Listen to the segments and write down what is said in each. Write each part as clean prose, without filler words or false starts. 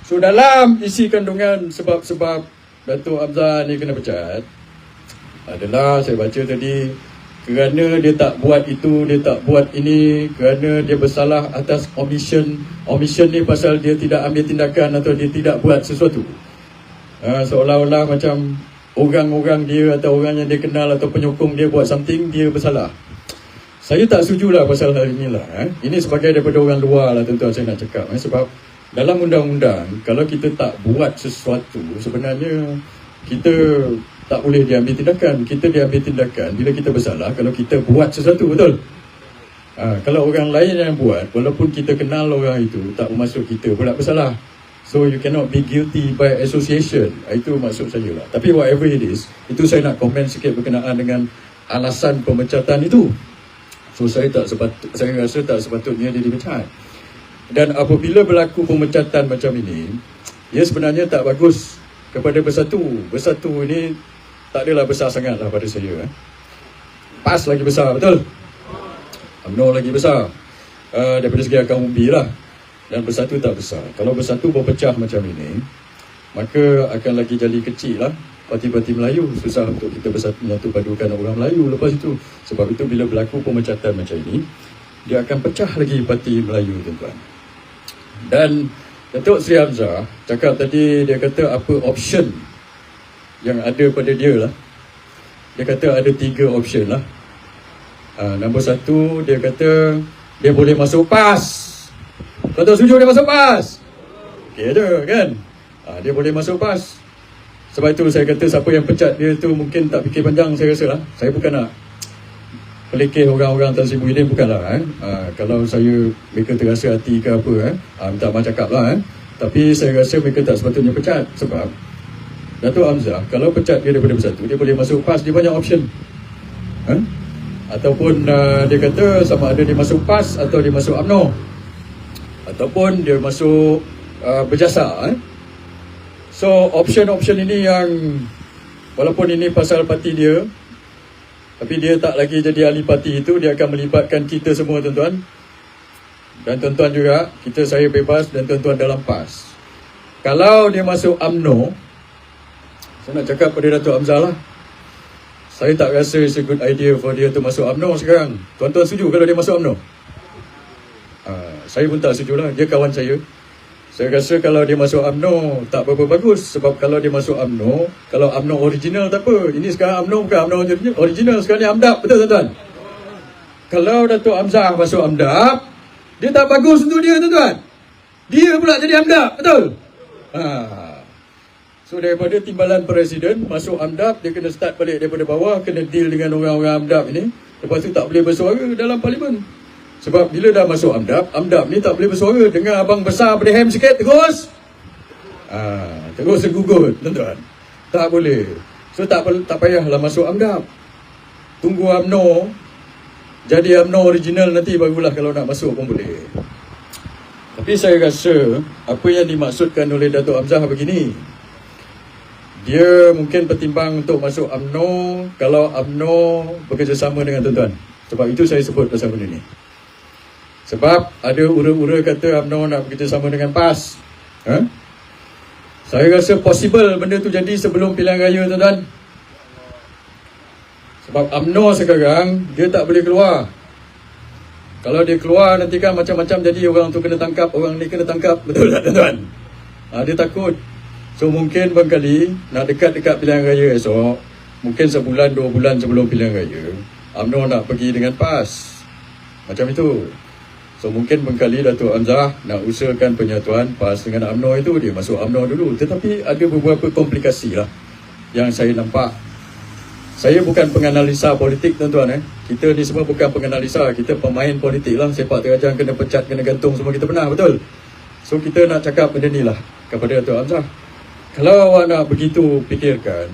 So dalam isi kandungan sebab-sebab Datuk Hamzah ni kena pecat adalah saya baca tadi, kerana dia tak buat itu, dia tak buat ini, kerana dia bersalah atas omission. Omission ni pasal dia tidak ambil tindakan atau dia tidak buat sesuatu. Seolah-olah macam orang-orang dia atau orang yang dia kenal atau penyokong dia buat something, dia bersalah. Saya tak setujulah pasal hal inilah. Ini sebagai daripada orang luar lah tuan-tuan saya nak cakap. Sebab dalam undang-undang, kalau kita tak buat sesuatu, sebenarnya kita tak boleh diambil tindakan. Kita diambil tindakan bila kita bersalah kalau kita buat sesuatu, betul? Kalau orang lain yang buat, walaupun kita kenal orang itu, tak bermaksud kita pula bersalah. So you cannot be guilty by association. Itu maksud saya lah. Tapi whatever it is, itu saya nak komen sikit berkenaan dengan alasan pemecatan itu. So saya rasa tak sepatutnya dia dipecat. Dan apabila berlaku pemecatan macam ini, ia sebenarnya tak bagus kepada Bersatu. Bersatu ini tak adalah besar sangat lah pada saya. PAS lagi besar, betul? UMNO lagi besar daripada segi akaun umbi lah. Dan Bersatu tak besar. Kalau Bersatu berpecah macam ini, maka akan lagi jadi kecil lah parti-parti Melayu. Susah untuk kita bersatu menyatu padukan orang Melayu lepas itu. Sebab itu bila berlaku pemecatan macam ini, dia akan pecah lagi parti Melayu, tuan-tuan. Dan Datuk Seri Hamzah cakap tadi, dia kata apa option yang ada pada dia lah. Dia kata ada 3 option lah. Nombor 1, dia kata dia boleh masuk PAS. Tuan-tuan setuju dia masuk PAS? Okey ada kan? Dia boleh masuk PAS. Sebab itu saya kata siapa yang pecat dia tu mungkin tak fikir panjang, saya rasa lah. Saya bukan nak pelekeh orang-orang Tan Sri Muhyiddin, bukanlah. Kalau mereka terasa hati ke apa, minta maaf cakap lah. Tapi saya rasa mereka tak sepatutnya pecat. Sebab Datuk Hamzah, kalau pecat dia daripada Bersatu, dia boleh masuk PAS, dia banyak option. Ataupun dia kata sama ada dia masuk PAS atau dia masuk UMNO, ataupun dia masuk berjasa. So option-option ini yang walaupun ini pasal parti dia, tapi dia tak lagi jadi ahli parti itu, dia akan melibatkan kita semua, tuan-tuan. Dan tuan-tuan juga, saya bebas dan tuan-tuan dalam PAS. Kalau dia masuk UMNO, saya nak cakap pada Datuk Hamzah lah, saya tak rasa it's a good idea for dia tu masuk UMNO sekarang. Tuan-tuan setuju kalau dia masuk UMNO? Saya pun tak setuju lah, dia kawan saya. Saya rasa kalau dia masuk UMNO tak berapa bagus. Sebab kalau dia masuk UMNO, kalau UMNO original tak apa. Ini sekarang UMNO bukan UMNO original, sekarang ni AMDAP, betul tuan-tuan? Kalau Datuk Hamzah masuk AMDAP, dia tak bagus untuk dia, tuan-tuan. Dia pula jadi AMDAP, betul? So daripada timbalan presiden masuk AMDAP, dia kena start balik daripada bawah, kena deal dengan orang-orang AMDAP ini. Lepas tu tak boleh bersuara dalam parlimen. Sebab bila dah masuk AMDAP, AMDAP ni tak boleh bersuara. Dengar abang besar pada hem sikit, terus tergugut, tuan-tuan. Tak boleh. So tak payahlah masuk AMDAP. Tunggu UMNO jadi UMNO original, nanti barulah kalau nak masuk pun boleh. Tapi saya rasa apa yang dimaksudkan oleh Datuk Hamzah begini, dia mungkin pertimbang untuk masuk UMNO kalau UMNO bekerjasama dengan tuan-tuan. Sebab itu saya sebut pasal benda ni. Sebab ada ura-ura kata UMNO nak bekerjasama dengan PAS. Saya rasa possible benda tu jadi sebelum pilihan raya, tuan-tuan. Sebab UMNO sekarang dia tak boleh keluar. Kalau dia keluar nanti kan macam-macam jadi, orang tu kena tangkap, orang ni kena tangkap. Betul tak, tuan-tuan? Dia takut. So mungkin barangkali nak dekat-dekat pilihan raya esok, mungkin sebulan 2 bulan sebelum pilihan raya, UMNO nak pergi dengan PAS. Macam itu. So mungkin barangkali Datuk Hamzah nak usahakan penyatuan PAS dengan UMNO itu, dia masuk UMNO dulu. Tetapi ada beberapa komplikasi lah yang saya nampak. Saya bukan penganalisa politik, tuan-tuan. Kita ni semua bukan penganalisa, kita pemain politik lah. Sepak terjang, kena pecat, kena gantung, semua kita pernah, betul? So kita nak cakap benda ni lah kepada Datuk Hamzah. Kalau awak nak begitu fikirkan,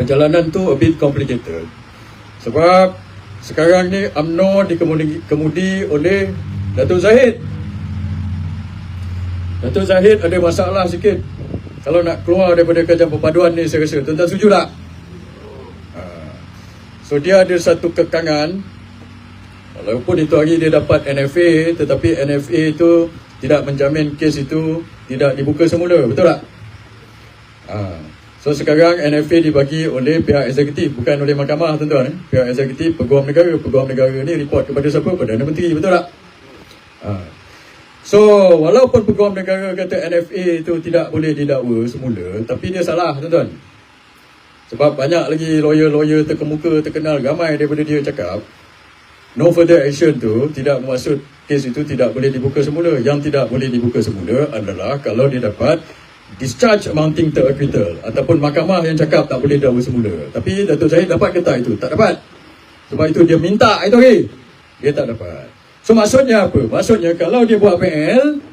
perjalanan tu a bit complicated. Sebab sekarang ni UMNO dikemudi oleh Datuk Zahid. Datuk Zahid ada masalah sikit kalau nak keluar daripada kerajaan perpaduan ni, saya rasa. Tuan-tuan setuju tak? So dia ada satu kekangan. Walaupun itu hari dia dapat NFA, tetapi NFA itu tidak menjamin kes itu tidak dibuka semula, betul tak? So sekarang NFA dibagi oleh pihak eksekutif, bukan oleh mahkamah tuan-tuan. Pihak eksekutif, peguam negara ni report kepada siapa? Perdana Menteri, betul tak? So walaupun peguam negara kata NFA itu tidak boleh didakwa semula, tapi dia salah tuan-tuan. Sebab banyak lagi lawyer-lawyer terkemuka, terkenal, ramai daripada dia cakap no further action tu tidak bermaksud kes itu tidak boleh dibuka semula. Yang tidak boleh dibuka semula adalah kalau dia dapat discharge amounting to acquittal, ataupun mahkamah yang cakap tak boleh dakwa semula. Tapi Datuk Zahid dapat ke tak itu? Tak dapat. Sebab itu dia minta itu lagi, dia tak dapat. So maksudnya apa? Maksudnya kalau dia buat PL,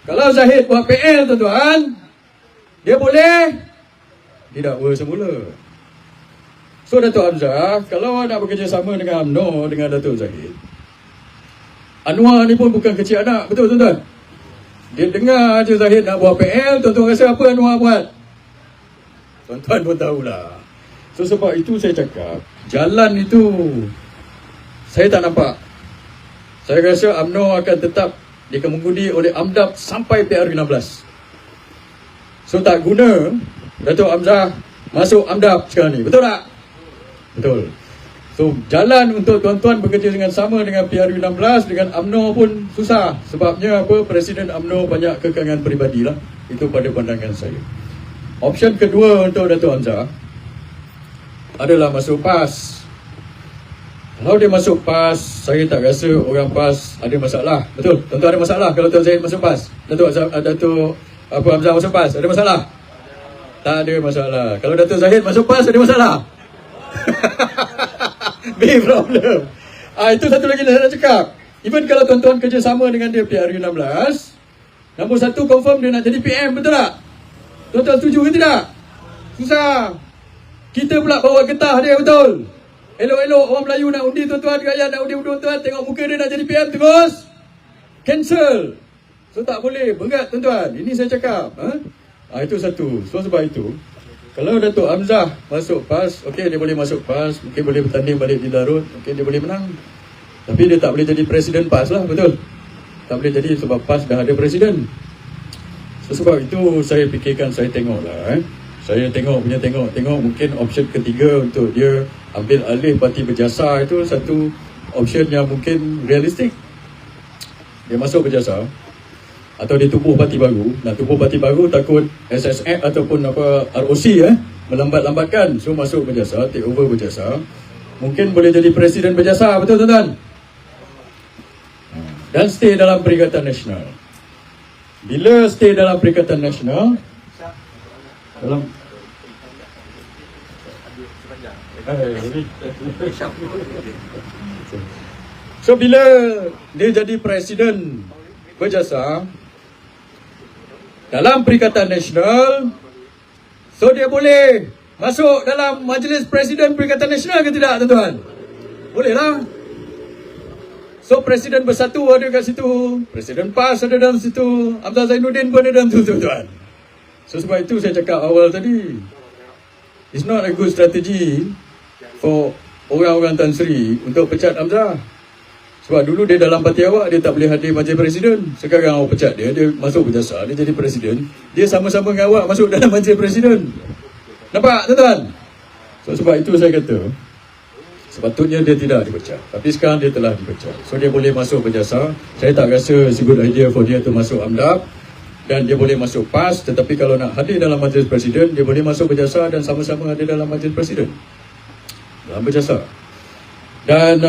kalau Zahid buat PL tuan-tuan, dia boleh didakwa semula. So Datuk Hamzah, kalau nak bekerjasama dengan UMNO, dengan Datuk Zahid, Anwar ni pun bukan kecil anak, betul tuan-tuan? Dia dengar je Zahid nak buat PL, tuan-tuan rasa apa Anwar buat? Tuan-tuan pun tahulah. So sebab itu saya cakap, jalan itu saya tak nampak. Saya rasa UMNO akan tetap dikemudikan oleh AMDAP sampai PRU16. So tak guna Datuk Hamzah masuk AMDAP sekarang ni, betul tak? Betul. So jalan untuk tuan-tuan bekerja dengan sama dengan PRU16, dengan UMNO pun susah. Sebabnya apa? Presiden UMNO banyak kekangan peribadi lah. Itu pada pandangan saya. Option kedua untuk Datuk Hamzah adalah masuk PAS. Kalau dia masuk PAS, saya tak rasa orang PAS ada masalah. Betul? Tuan-tuan ada masalah kalau Tuan Zahid masuk PAS? Datuk Hamzah masuk PAS, ada masalah? Tak ada masalah. Kalau Datuk Zahid masuk PAS, ada masalah? Big problem. Itu satu lagi saya nak cakap. Even kalau tuan-tuan kerjasama dengan dia PRU16, nombor satu confirm dia nak jadi PM, betul tak? Tuan-tuan setuju ke tidak? Susah. Kita pula bawa getah dia, betul? Elok-elok orang Melayu nak undi tuan-tuan, rakyat nak undi tuan-tuan, tengok muka dia nak jadi PM terus, cancel. So tak boleh, berat tuan-tuan. Ini saya cakap. Itu satu. So sebab itu, kalau Datuk Hamzah masuk PAS, okey, dia boleh masuk PAS, mungkin boleh bertanding balik di Darut, mungkin dia boleh menang. Tapi dia tak boleh jadi presiden PAS lah, betul? Tak boleh jadi sebab PAS dah ada presiden. So, sebab itu saya fikirkan, saya tengok lah. Saya tengok mungkin option ketiga untuk dia ambil alih parti berjasa itu satu option yang mungkin realistik. Dia masuk berjasa, atau dia tubuh parti baru. Nak tubuh parti baru takut SSF ataupun ROC melambat-lambatkan. So masuk berjasa, take over berjasa, mungkin boleh jadi presiden berjasa, betul tuan-tuan? Dan stay dalam Perikatan Nasional. Bila stay dalam Perikatan Nasional, dalam so bila dia jadi presiden berjasa dalam Perikatan Nasional, so dia boleh masuk dalam Majlis Presiden Perikatan Nasional ke tidak tuan-tuan? Boleh lah. So Presiden Bersatu ada kat situ, Presiden PAS ada dalam situ, Hamzah Zainuddin pun ada dalam situ tuan-tuan. So sebab itu saya cakap awal tadi, it's not a good strategy for orang-orang Tan Sri untuk pecat Hamzah. Sebab dulu dia dalam parti awak, dia tak boleh hadir majlis presiden. Sekarang awak pecat dia, dia masuk berjasa, dia jadi presiden. Dia sama-sama dengan awak masuk dalam majlis presiden. Nampak tuan-tuan? So sebab itu saya kata, sepatutnya dia tidak dipecat. Tapi sekarang dia telah dipecat. So dia boleh masuk berjasa. Saya tak rasa it's a good idea for dia to masuk AMDAP. Dan dia boleh masuk PAS. Tetapi kalau nak hadir dalam majlis presiden, dia boleh masuk berjasa dan sama-sama hadir dalam majlis presiden. Dalam berjasa. Dan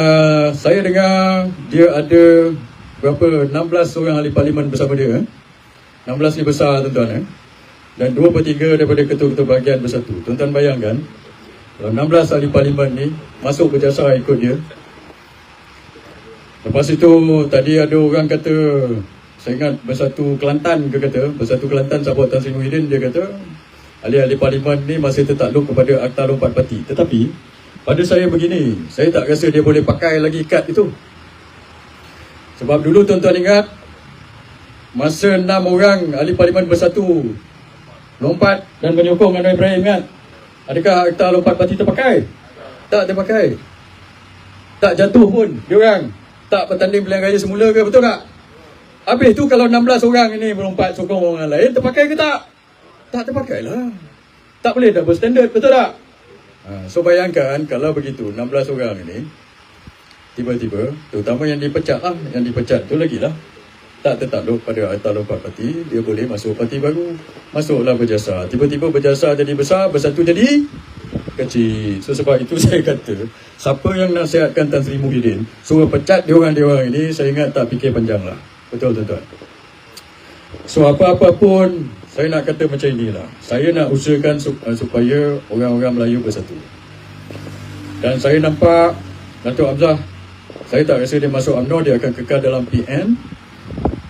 saya dengar dia ada berapa, 16 orang ahli parlimen bersama dia. 16 ni besar tuan-tuan. Dan 2/3 daripada ketua-ketua bahagian bersatu. Tuan-tuan bayangkan, kalau 16 ahli parlimen ni masuk berjasa ikut dia. Lepas itu tadi ada orang kata, saya ingat Bersatu Kelantan ke kata, Bersatu Kelantan sahabat Tan Sri Muhyiddin, dia kata ahli-ahli parlimen ni masih tertakluk kepada Akta Lompat Parti. Tetapi pada saya begini, saya tak rasa dia boleh pakai lagi kad itu. Sebab dulu tuan-tuan ingat, masa 6 orang ahli parlimen bersatu lompat dan menyokong Anwar Ibrahim kan, adakah Akta Lompat Parti terpakai? Tak terpakai. Tak jatuh pun diorang. Tak bertanding pilihan raya semula ke, betul tak? Habis tu kalau 16 orang ini melompat sokong orang lain, terpakai ke tak? Tak terpakai lah. Tak boleh double standard, betul tak? So bayangkan kalau begitu 16 orang ini tiba-tiba, terutama yang dipecat lah, yang dipecat tu lagi lah tak tertakluk pada atau lompat parti, dia boleh masuk parti baru, masuklah Berjasa, tiba-tiba Berjasa jadi besar, Bersatu jadi kecil. So sebab itu saya kata, siapa yang nasihatkan Tan Sri Muhyiddin suruh pecat diorang ini, saya ingat tak fikir panjang lah. Betul tuan-tuan. So apa-apa pun saya nak kata macam inilah, saya nak usahakan supaya orang-orang Melayu bersatu. Dan saya nampak Datuk Hamzah, saya tak rasa dia masuk UMNO, dia akan kekal dalam PN.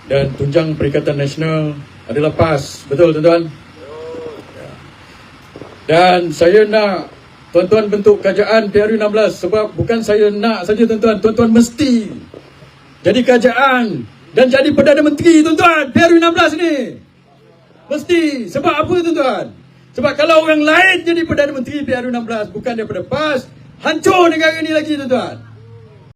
Dan tunjang Perikatan Nasional adalah PAS. Betul tuan-tuan? Dan saya nak tuan-tuan bentuk kerajaan PRU16. Sebab bukan saya nak saja tuan-tuan, tuan-tuan mesti jadi kerajaan dan jadi Perdana Menteri tuan-tuan, PRU16 ni. Mesti. Sebab apa tuan-tuan? Sebab kalau orang lain jadi Perdana Menteri PRU16 bukan daripada PAS, hancur negara ni lagi tuan-tuan.